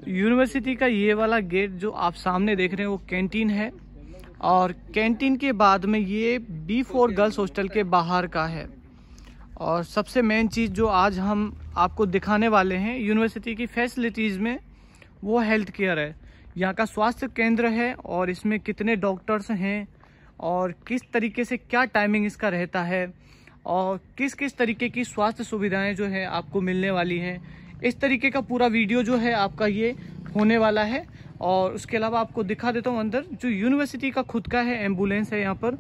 University का ये वाला गेट जो आप सामने देख रहे हैं वो कैंटीन है, और कैंटीन के बाद में ये B4 गर्ल्स हॉस्टल के बाहर का है। और सबसे मेन चीज़ जो आज हम आपको दिखाने वाले हैं यूनिवर्सिटी की फैसिलिटीज़ में, वो हेल्थ केयर है। यहाँ का स्वास्थ्य केंद्र है और इसमें कितने डॉक्टर्स हैं और किस तरीके से क्या टाइमिंग इसका रहता है और किस किस तरीके की स्वास्थ्य सुविधाएं जो है आपको मिलने वाली हैं, इस तरीके का पूरा वीडियो जो है आपका ये होने वाला है। और उसके अलावा आपको दिखा देता हूँ अंदर जो यूनिवर्सिटी का खुद का है एम्बुलेंस है यहाँ पर,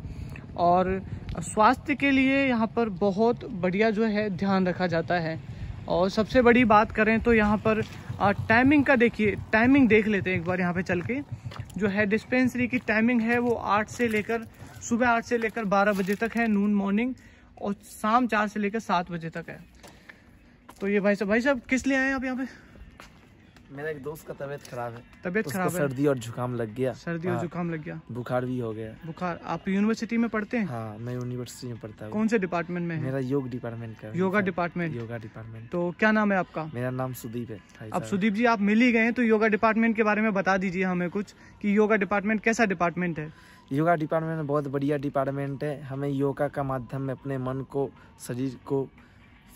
और स्वास्थ्य के लिए यहाँ पर बहुत बढ़िया जो है ध्यान रखा जाता है। और सबसे बड़ी बात करें तो यहाँ पर टाइमिंग का देखिए, टाइमिंग देख लेते हैं एक बार यहाँ पे चल के। जो है डिस्पेंसरी की टाइमिंग है वो सुबह 8 से लेकर 12 बजे तक है, नून मॉर्निंग, और शाम 4 से लेकर 7 बजे तक है। तो ये भाई साहब किस लिए आए हैं आप यहाँ पे? मेरा एक दोस्त का तबीयत खराब है। तबीयत खराब है? सर्दी और जुकाम लग गया। सर्दी और जुकाम लग गया, बुखार भी हो गया। बुखार? आप यूनिवर्सिटी में पढ़ते हैं? हाँ, मैं यूनिवर्सिटी में पढ़ता हूँ। कौन से डिपार्टमेंट में है? मेरा योग डिपार्टमेंट का। योगा डिपार्टमेंट? योगा डिपार्टमेंट। तो क्या नाम है आपका? मेरा नाम सुदीप है। अब सुदीप जी आप मिल ही गए हैं तो योगा डिपार्टमेंट के बारे में बता दीजिए हमें कुछ, कि योगा डिपार्टमेंट कैसा डिपार्टमेंट है? योगा डिपार्टमेंट बहुत बढ़िया डिपार्टमेंट है। हमें योगा का माध्यम में अपने मन को, शरीर को,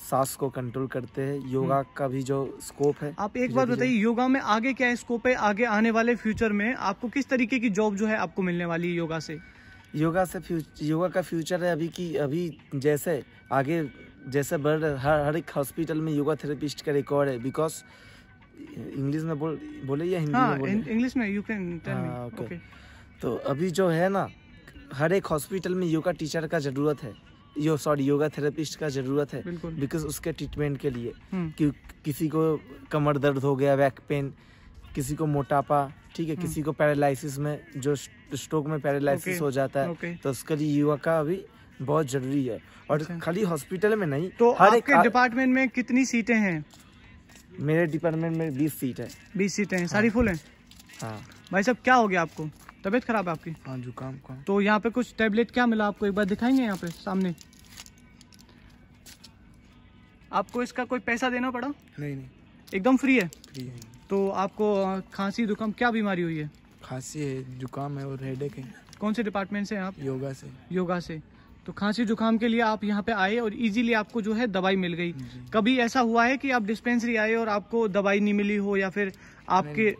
सांस को कंट्रोल करते हैं। योगा का भी जो स्कोप है। आप एक बात बताइए, योगा में आगे क्या स्कोप है? आगे आने वाले फ्यूचर में आपको किस तरीके की जॉब जो है आपको मिलने वाली है योगा से? योगा का फ्यूचर है अभी जैसे आगे जैसे बढ़ हर एक हॉस्पिटल में योगा थेरेपिस्ट का रिकॉर्ड है। बिकॉज इंग्लिश में बोले या हिंदी में बोले? इंग्लिश में, you can tell me. Okay. तो अभी जो है ना, हर एक हॉस्पिटल में योगा टीचर का जरूरत है, योगा थेरेपिस्ट का जरूरत है। बिकॉज उसके ट्रीटमेंट के लिए किसी को कमर दर्द हो गया, बैक पेन, किसी को मोटापा, ठीक है, किसी को पैरालिसिस में, जो स्ट्रोक में पैरालिसिस हो जाता है, तो उसके लिए योगा का अभी बहुत जरूरी है। और खाली हॉस्पिटल में नहीं। तो आपके डिपार्टमेंट में कितनी सीटें हैं? मेरे डिपार्टमेंट में 20 सीट है। 20 सीटें हैं? सारी फुल हैं? हाँ। भाई साहब क्या हो गया आपको? तबीयत खराब है आपकी? हाँ, जुकाम का। तो यहाँ पे कुछ टेबलेट क्या मिला आपको, एक बार दिखाएंगे यहाँ पे सामने? आपको इसका कोई पैसा देना पड़ा? नहीं, एकदम फ्री है? फ्री है। तो आपको खांसी जुकाम क्या बीमारी हुई है? खांसी है, जुकाम है और हेडेक है। कौन से डिपार्टमेंट से हैं आप? योगा से। योगा से। तो खांसी जुकाम के लिए आप यहाँ पे आए और इजीली आपको जो है दवाई मिल गई। कभी ऐसा हुआ है कि आप डिस्पेंसरी आए और आपको दवाई नहीं मिली हो, या फिर आपके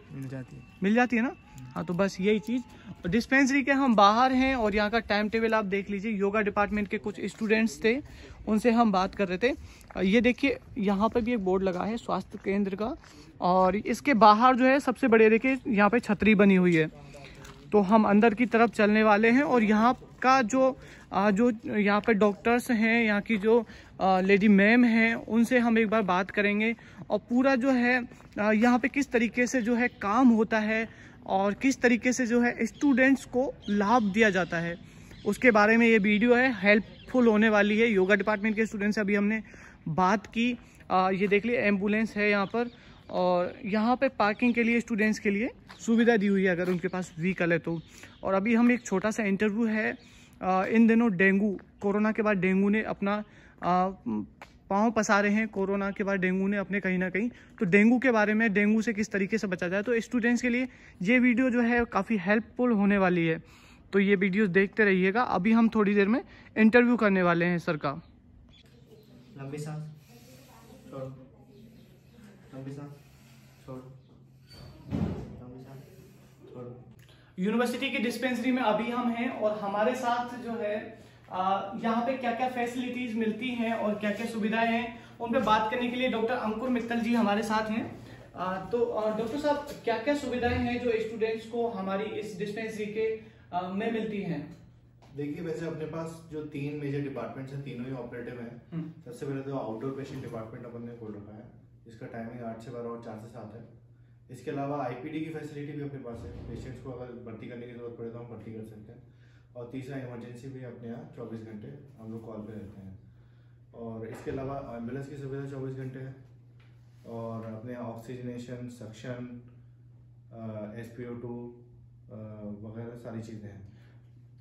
मिल जाती है ना? हाँ, तो बस यही चीज़। डिस्पेंसरी के हम बाहर हैं और यहाँ का टाइम टेबल आप देख लीजिए। योगा डिपार्टमेंट के कुछ स्टूडेंट्स थे, उनसे हम बात कर रहे थे। ये देखिए यहाँ पे भी एक बोर्ड लगा है स्वास्थ्य केंद्र का, और इसके बाहर जो है सबसे बड़े देखिए यहाँ पे छतरी बनी हुई है। तो हम अंदर की तरफ चलने वाले हैं और यहाँ का जो यहाँ पे डॉक्टर्स हैं, यहाँ की जो लेडी मैम हैं, उनसे हम एक बार बात करेंगे। और पूरा जो है यहाँ पे किस तरीके से जो है काम होता है और किस तरीके से जो है स्टूडेंट्स को लाभ दिया जाता है, उसके बारे में ये वीडियो है। हेल्पफुल होने वाली है। योगा डिपार्टमेंट के स्टूडेंट से अभी हमने बात की। ये देख लिए एम्बुलेंस है यहाँ पर, और यहाँ पे पार्किंग के लिए स्टूडेंट्स के लिए सुविधा दी हुई है अगर उनके पास व्हीकल है तो। और अभी हम एक छोटा सा इंटरव्यू है। इन दिनों डेंगू, कोरोना के बाद डेंगू ने अपना पाँव पसारे हैं। कोरोना के बाद डेंगू ने अपने कहीं ना कहीं, तो डेंगू के बारे में, डेंगू से किस तरीके से बचा जाए, तो स्टूडेंट्स के लिए ये वीडियो जो है काफ़ी हेल्पफुल होने वाली है। तो ये वीडियोस देखते रहिएगा। अभी हम थोड़ी देर में इंटरव्यू करने वाले हैं सर का। लंबी सांस छोड़ो, लंबी सांस छोड़ो, लंबी सांस छोड़ो। यूनिवर्सिटी की डिस्पेंसरी में अभी हम हैं और हमारे साथ जो है यहाँ पे क्या क्या फैसिलिटीज मिलती हैं और क्या क्या सुविधाएं हैं, उन पे बात करने के लिए डॉक्टर अंकुर मित्तल जी हमारे साथ हैं। तो डॉक्टर साहब क्या क्या सुविधाएं हैं जो स्टूडेंट्स को हमारी इस डिस्पेंसरी के में मिलती हैं? देखिए, वैसे अपने पास जो 3 मेजर डिपार्टमेंट्स हैं, तीनों ही ऑपरेटिव हैं। सबसे पहले तो आउटडोर पेशेंट डिपार्टमेंट अपन ने खोल रखा है, जिसका टाइमिंग 8 से 12 और 4 से 7 है। इसके अलावा आईपीडी की फैसिलिटी भी अपने पास है। पेशेंट्स को अगर भर्ती करने की जरूरत पड़े तो हम भर्ती कर सकते हैं। और तीसरा, इमरजेंसी भी अपने यहाँ 24 घंटे हम लोग कॉल पे रहते हैं। और इसके अलावा एम्बुलेंस की सुविधा 24 घंटे है, और अपने ऑक्सीजनेशन, सक्शन, SpO2 वगैरह सारी चीज़ें हैं।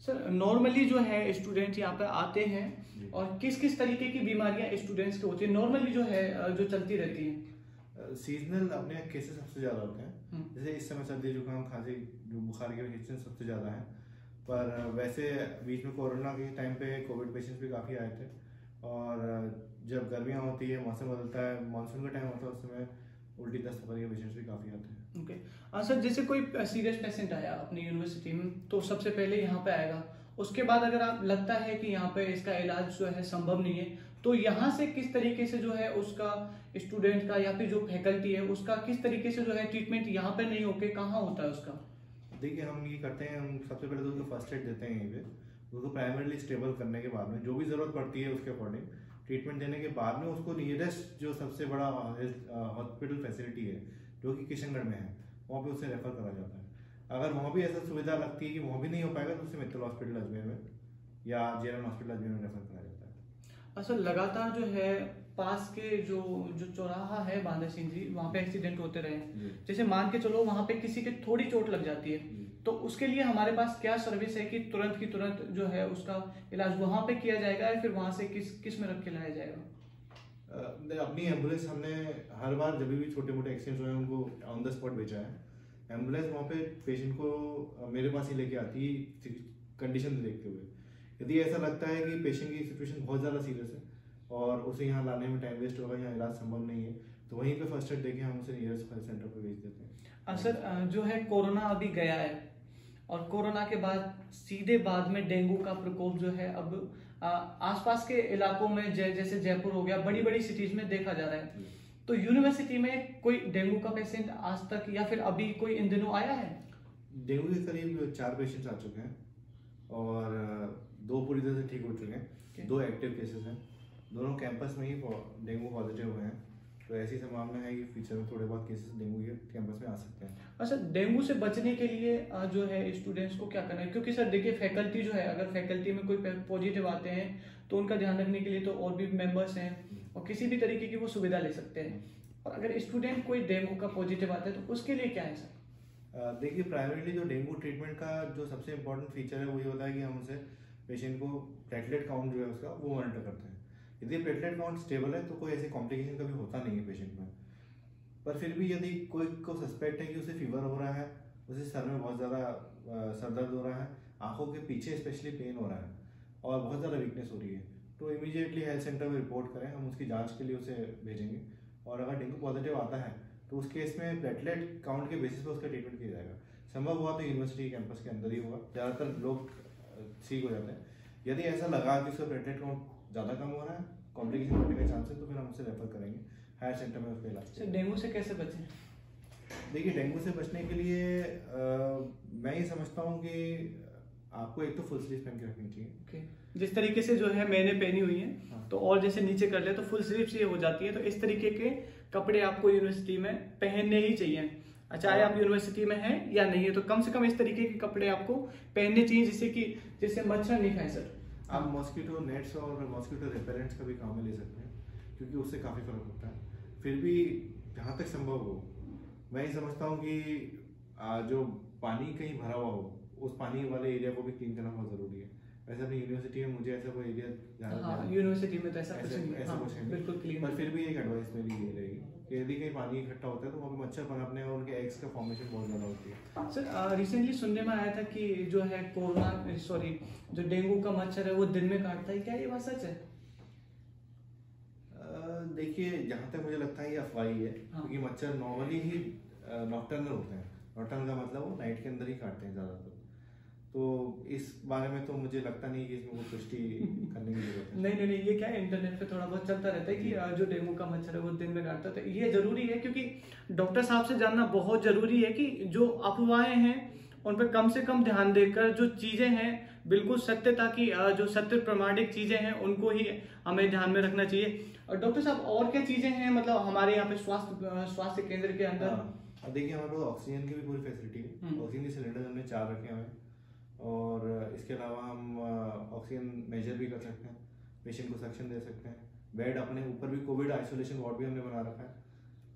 सर नॉर्मली जो है स्टूडेंट यहाँ पे आते हैं और किस किस तरीके की बीमारियां स्टूडेंट्स को होती है नॉर्मली जो है जो चलती रहती हैं? सीजनल अपने यहाँ केसेस सबसे ज़्यादा होते हैं। जैसे इस समय सर्दी जुकाम खांसी जो बुखार के केसेस सबसे ज़्यादा हैं, पर वैसे बीच में कोरोना के टाइम पे कोविड पेशेंट्स भी काफ़ी आए थे। और जब गर्मियाँ होती है, मौसम बदलता है, मानसून का टाइम होता है, उस समय उल्टी दस्त सफर के पेशेंट्स भी काफ़ी आते हैं। ओके सर, जैसे कोई सीरियस पेशेंट आया अपनी यूनिवर्सिटी में तो सबसे पहले यहाँ पे आएगा, उसके बाद अगर आप लगता है कि यहाँ पे इसका इलाज जो है संभव नहीं है, तो यहाँ से किस तरीके से जो है उसका स्टूडेंट का या फिर जो फैकल्टी है उसका किस तरीके से जो है ट्रीटमेंट यहाँ पे नहीं होके कहाँ होता है उसका? देखिए हम ये करते हैं, हम सबसे पहले तो उसको फर्स्ट एड देते हैं यहीं पे, उसको प्राइमरीली स्टेबल करने के बाद में जो भी ज़रूरत पड़ती है उसके अकॉर्डिंग ट्रीटमेंट देने के बाद में उसको नियरेस्ट जो सबसे बड़ा हॉस्पिटल फैसिलिटी है जो कि किशनगढ़ में है, वहाँ पे उसे रेफर करा जाता है। अगर वहाँ भी ऐसा सुविधा लगती है कि वहाँ भी नहीं हो पाएगा तो उसे मित्तल हॉस्पिटल अजमेर में या जेएनएम हॉस्पिटल अजमेर में रेफर करा जाता है। अच्छा, लगातार जो है पास के जो चौराहा है बांदा सिंह जी, वहाँ पे एक्सीडेंट होते रहे, जैसे मान के चलो वहाँ पे किसी के थोड़ी चोट लग जाती है, तो उसके लिए हमारे पास क्या सर्विस है कि तुरंत की तुरंत जो है उसका इलाज वहाँ पे किया जाएगा या फिर वहाँ से किस में रख के लाया जाएगा? अपनी एम्बुलेंस हमने हर बार जब भी छोटे मोटे एक्सीडेंट हुए उनको ऑन द स्पॉट भेजा है। एम्बुलेंस वहाँ पे पेशेंट को मेरे पास ही लेके आती है कंडीशन देखते हुए। यदि ऐसा लगता है कि पेशेंट की सिचुएशन बहुत ज़्यादा सीरियस है और उसे यहाँ लाने में टाइम वेस्ट होगा, यहाँ इलाज संभव नहीं है, तो वहीं पे फर्स्ट एड देके हम उसे नियरेस्ट हेल्थ सेंटर पे भेज देते हैं। सर जो है कोरोना अभी गया है और कोरोना के बाद सीधे बाद में डेंगू का प्रकोप जो है अब आसपास के इलाकों में जैसे जयपुर हो गया, बड़ी बड़ी सिटीज में देखा जा रहा है। तो यूनिवर्सिटी में कोई डेंगू का पेशेंट आज तक या फिर अभी कोई इन दिनों आया है? डेंगू के करीब 4 पेशेंट्स आ चुके हैं और 2 पूरी तरह से ठीक हो चुके हैं। 2 एक्टिव केसेस हैं, दोनों कैंपस में ही डेंगू पॉजिटिव हुए हैं। तो ऐसी संभावना है कि फ्यूचर में थोड़े बहुत केसेस डेंगू के कैंपस में आ सकते हैं। अच्छा, डेंगू से बचने के लिए जो है स्टूडेंट्स को क्या करना है? क्योंकि सर देखिए फैकल्टी जो है, अगर फैकल्टी में कोई पॉजिटिव आते हैं तो उनका ध्यान रखने के लिए तो और भी मेंबर्स हैं और किसी भी तरीके की वो सुविधा ले सकते हैं, और अगर स्टूडेंट कोई डेंगू का पॉजिटिव आता है तो उसके लिए क्या है सर? देखिए प्राइमरीली जो डेंगू ट्रीटमेंट का जो सबसे इम्पोर्टेंट फीचर है वो ये होता है कि हम उसे पेशेंट को प्लेटलेट काउंट जो है उसका वो मॉनिटर करते हैं। यदि प्लेटलेट काउंट स्टेबल है तो कोई ऐसे कॉम्प्लिकेशन कभी होता नहीं है पेशेंट में। पर फिर भी यदि कोई को सस्पेक्ट है कि उसे फीवर हो रहा है, उसे सर में बहुत ज़्यादा सर दर्द हो रहा है, आंखों के पीछे स्पेशली पेन हो रहा है और बहुत ज़्यादा वीकनेस हो रही है, तो इमीडिएटली हेल्थ सेंटर में रिपोर्ट करें, हम उसकी जांच के लिए उसे भेजेंगे। और अगर डेंगू पॉजिटिव आता है तो उस केस में प्लेटलेट काउंट के बेसिस पर उसका ट्रीटमेंट किया जाएगा। संभव हुआ तो यूनिवर्सिटी कैंपस के अंदर ही हुआ, ज़्यादातर लोग ठीक हो जाते हैं। यदि ऐसा लगा कि उसका प्लेटलेट काउंट ज़्यादा कम हो रहा है, कॉम्प्लिकेशन होने का चांस है, तो फिर हम उसे रेफर करेंगे हायर सेंटर में उसका इलाज। डेंगू से कैसे बचें? देखिए डेंगू से बचने के लिए मैं ये समझता हूँ कि आपको एक तो फुल स्लीव पहन के रखनी चाहिए। जिस तरीके से जो है मैंने पहनी हुई है, हाँ। तो और जैसे नीचे कर ले तो फुल स्लीव से हो जाती है, तो इस तरीके के कपड़े आपको यूनिवर्सिटी में पहनने ही चाहिए, चाहे आप यूनिवर्सिटी में हैं या नहीं है, तो कम से कम इस तरीके के कपड़े आपको पहनने चाहिए जिससे मच्छर नहीं खाए सर। आप मॉस्किटो नेट्स और मॉस्किटो रिपेलेंट्स का भी काम में ले सकते हैं, क्योंकि उससे काफ़ी फर्क होता है। फिर भी जहाँ तक संभव हो, मैं ये समझता हूँ कि जो पानी कहीं भरा हुआ हो उस पानी वाले एरिया को भी क्लीन करना बहुत ज़रूरी है। वैसे अपनी यूनिवर्सिटी में मुझे ऐसा कोई एरिया यूनिवर्सिटी में तो ऐसा कुछ नहीं है, ऐसा कुछ नहीं, बिल्कुल क्लीन। पर फिर भी एक एडवाइस मेरी ये रहेगी कि यदि कहीं पानी इकट्ठा होता है तो वहाँ पे मच्छर पनपने और उनके एग्स का फॉर्मेशन बहुत ज़्यादा होती है। सर रिसेंटली सुनने में आया था कि जो है जो डेंगू का मच्छर है वो दिन में काटता है, क्या ये बात सच है? देखिए जहाँ तक मुझे लगता है ये अफवाह ही है, क्योंकि मच्छर नॉर्मली ही नॉकटर्नल होते हैं। नॉकटर्नल का मतलब वो नाइट के अंदर ही काटते हैं ज़्यादातर, तो इस बारे में तो मुझे लगता नहीं कि इसमें कोई पुष्टि करने की जरूरत है। नहीं, ये क्या है, इंटरनेट पे थोड़ा बहुत चलता रहता है कि जो डेंगू का मच्छर है वो दिन में काटता है, तो ये जरूरी है क्योंकि डॉक्टर साहब से जानना बहुत जरूरी है कि जो अफवाहें हैं उन पर कम से कम ध्यान देकर जो चीजें हैं बिल्कुल सत्य, ताकि जो सत्य प्रमाणिक चीजें हैं उनको ही हमें ध्यान में रखना चाहिए। और डॉक्टर साहब और क्या चीजें हैं मतलब हमारे यहाँ पे स्वास्थ्य केंद्र के अंदर? देखिए हमारे पास ऑक्सीजन की भी पूरी फैसिलिटी है। ऑक्सीजन के सिलेंडर हमने 4 रखे हुए हैं और इसके अलावा हम ऑक्सीजन मेजर भी कर सकते हैं, पेशेंट को सक्शन दे सकते हैं। बेड अपने ऊपर भी कोविड आइसोलेशन वार्ड भी हमने बना रखा है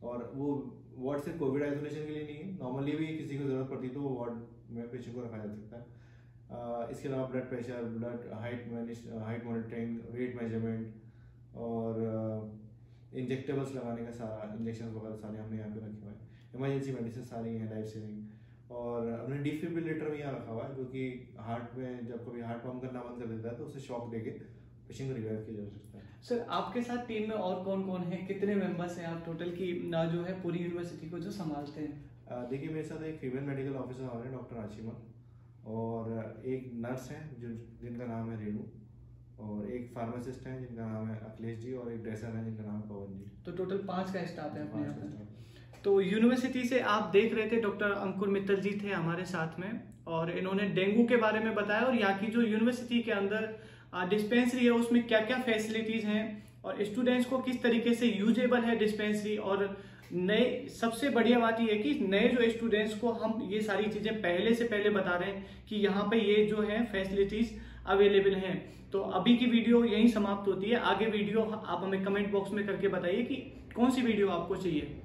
और वो वार्ड सिर्फ कोविड आइसोलेशन के लिए नहीं है, नॉर्मली भी किसी को ज़रूरत पड़ती तो वो वार्ड में पेशेंट को रखा जा सकता है। इसके अलावा blood pressure, height monitoring, weight measurement और इंजेक्टेबल्स लगाने का सारा इंजेक्शन वगैरह सारे हमने यहाँ पे रखे हुए हैं, इमरजेंसी मेडिसिन सारी हैं, लाइफ सेविंग। और हमने डिफिब्रिलेटर भी यहाँ रखा हुआ है, जो कि हार्ट में जब कभी हार्ट पंप करना बंद कर देता है तो उसे शॉक देके पेशेंट को रिवाइव किया जा सकता है। सर आपके साथ टीम में और कौन कौन है, कितने मेंबर्स हैं आप टोटल की जो है पूरी यूनिवर्सिटी को जो संभालते हैं? देखिए मेरे साथ एक फीमेल मेडिकल ऑफिसर हमारे डॉक्टर आशिमा, और एक नर्स है जिनका नाम है रेणु, और एक फार्मासिस्ट है जिनका नाम है अखिलेश जी, और एक ड्रेसर है जिनका नाम है पवन जी। तो टोटल 5 का स्टाफ है अपने यहाँ पे। तो यूनिवर्सिटी से आप देख रहे थे डॉक्टर अंकुर मित्तल जी थे हमारे साथ में, और इन्होंने डेंगू के बारे में बताया और यहाँ की जो यूनिवर्सिटी के अंदर डिस्पेंसरी है उसमें क्या क्या फैसिलिटीज हैं और स्टूडेंट्स को किस तरीके से यूजेबल है डिस्पेंसरी। और नए सबसे बढ़िया बात ये है कि नए जो स्टूडेंट्स को हम ये सारी चीजें पहले बता रहे हैं कि यहाँ पे ये जो है फैसिलिटीज अवेलेबल हैं। तो अभी की वीडियो यहीं समाप्त होती है, आगे वीडियो आप हमें कमेंट बॉक्स में करके बताइए कि कौन सी वीडियो आपको चाहिए।